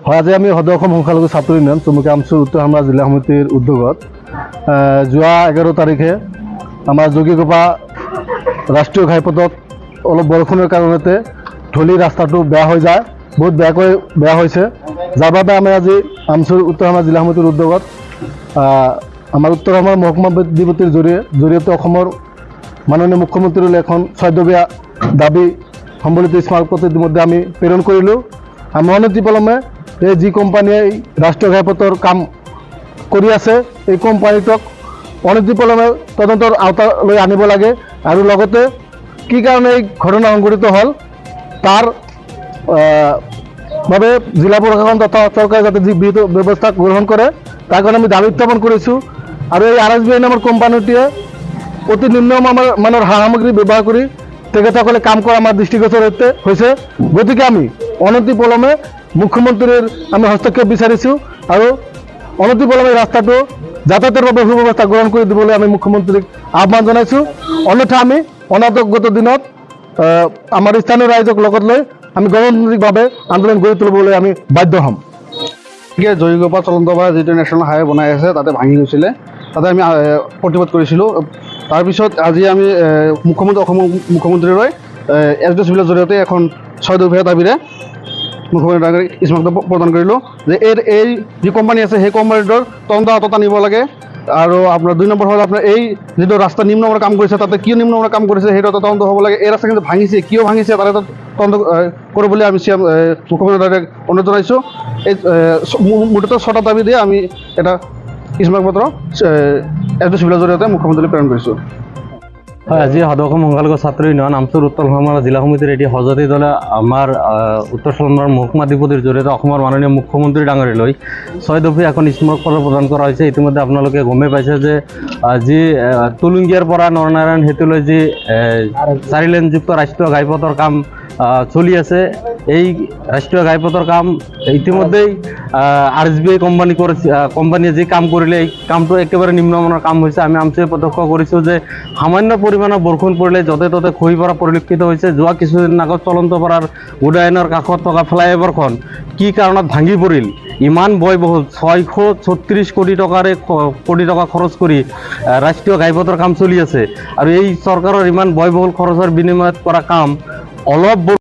হয়, আজি আমি সদৌ অসম সংখ্যালঘু ছাত্ৰ ইউনিয়ন চমুকৈ আমচুৰ উত্তৰ হামৰা জিলা সমিতিৰ উদ্যোগত যোৱা 11 তাৰিখে আমাৰ যোগীঘোপা ৰাষ্ট্ৰীয় ঘাইপথত অলপ বৰষুণৰ কাৰণতে ঢলি ৰাস্তাটো বেয়া হৈ যায়, বহুত বেয়া হৈছে, যাৰ বাবে আমি আজি আমচুৰ উত্তৰ হামৰা জিলা সমিতিৰ উদ্যোগত আমাৰ উত্তৰ হামৰা মহকুমা বিধিপতিৰ জৰিয়তে অসমৰ মাননীয় মুখ্যমন্ত্ৰীলৈ এখন 6 দফীয়া দাবী সম্বলিত স্মাৰকপত্ৰ ইতিমধ্যে আমি প্ৰেৰণ কৰিলোঁ। আমি অনতিপলমে এই যি কোম্পানীয়ে ৰাষ্ট্ৰীয় ঘাইপথৰ কাম কৰি আছে এই কোম্পানীটোক অনতিপলমে তদন্তৰ আওতালৈ আনিব লাগে আৰু লগতে কি কাৰণে এই ঘটনা সংঘটিত হ'ল তাৰ বাবে জিলা প্ৰশাসন তথা চৰকাৰে যাতে যি বিহিত ব্যৱস্থা গ্ৰহণ কৰে তাৰ কাৰণে আমি দাবী উত্থাপন কৰিছোঁ। আৰু এই RSBI নামৰ কোম্পানীটোৱে অতি নিম্ন মানৰ সামগ্ৰী ব্যৱহাৰ কৰি তেখেতসকলে কাম কৰা আমাৰ দৃষ্টিগোচৰ হৈছে। গতিকে আমি অনতিপলমে মুখ্যমন্ত্ৰীৰ আমি হস্তক্ষেপ বিচাৰিছোঁ আৰু অনতিপলমে ৰাস্তাটো যাতায়াতৰ বাবে সুব্যৱস্থা গ্ৰহণ কৰি দিবলৈ আমি মুখ্যমন্ত্ৰীক আহ্বান জনাইছোঁ। অন্যথা আমি অনাগত দিনত আমাৰ স্থানীয় ৰাইজক লগত লৈ আমি গণতান্ত্ৰিকভাৱে আন্দোলন গঢ়ি তুলিবলৈ আমি বাধ্য হ'ম। জয়ীঘোপা চলন্তপাৰা যিটো নেশ্যনেল হাইৱে বনাই আছে তাতে ভাঙি গৈছিলে, তাতে আমি প্ৰতিবাদ কৰিছিলোঁ। তাৰপিছত আজি আমি অসমৰ মুখ্যমন্ত্ৰীলৈ SDO চিভিলৰ জৰিয়তে এখন 6 দফীয়া দাবীৰে মুখ্যমন্ত্ৰীক স্মাৰকপত্ৰ প্ৰদান কৰিলোঁ যে এই যি কোম্পানী আছে সেই কোম্পানীটোৰ তদন্ত হাতত আনিব লাগে। আৰু আপোনাৰ 2 নম্বৰ হ'ল আপোনাৰ এই যিটো ৰাস্তা নিম্নমানৰ কাম কৰিছে তাতে কিয় নিম্নমানৰ কাম কৰিছে সেইটো এটা তদন্ত হ'ব লাগে। এই ৰাস্তা কিন্তু ভাঙিছে, কিয় ভাঙিছে তাৰে এটা তদন্ত কৰিবলৈ আমি মুখ্যমন্ত্ৰীক অনুৰোধ জনাইছোঁ। এই মুঠতে 6টা দাবী দিয়ে আমি এটা স্মাৰকপত্ৰ SDO চিভিলৰ জৰিয়তে মুখ্যমন্ত্ৰীলৈ প্ৰেৰণ কৰিছোঁ। হয়, আজি সদৌ অসম সংখ্যালঘু ছাত্ৰ ইউনিয়ন আমচুৰ উত্তৰ হামৰা জিলা সমিতিৰ এটি সজাতি দলে আমাৰ উত্তৰ চলন্দাৰ মহকুমা অধিপতিৰ জৰিয়তে অসমৰ মাননীয় মুখ্যমন্ত্ৰী ডাঙৰীয়ালৈ 6 দফীয়া এখন স্মাৰকপত্ৰ প্ৰদান কৰা হৈছে। ইতিমধ্যে আপোনালোকে গমেই পাইছে যে যি টুলুংগিয়াৰ পৰা নৰনাৰায়ণ সেতুলৈ যি 4 লেনযুক্ত ৰাষ্ট্ৰীয় ঘাইপথৰ কাম চলি আছে, এই ৰাষ্ট্ৰীয় ঘাইপথৰ কাম ইতিমধ্যেই RSBI কোম্পানীয়ে যি কাম কৰিলে এই কামটো একেবাৰে নিম্নমানৰ কাম হৈছে। আমি আমচুৱে প্ৰত্যক্ষ কৰিছোঁ যে সামান্য পৰিমাণৰ বৰষুণ পৰিলে য'তে ত'তে খহি পৰা পৰিলক্ষিত হৈছে। যোৱা কিছুদিন আগত চলন্তপাৰাৰ উদয়নৰ কাষত থকা ফ্লাইঅভাৰখন কি কাৰণত ভাঙি পৰিল, ইমান ব্যয়বহুল 636 কোটি টকা খৰচ কৰি ৰাষ্ট্ৰীয় ঘাইপথৰ কাম চলি আছে আৰু এই চৰকাৰৰ ইমান ব্যয়বহুল খৰচৰ বিনিময়ত কৰা কাম অলপ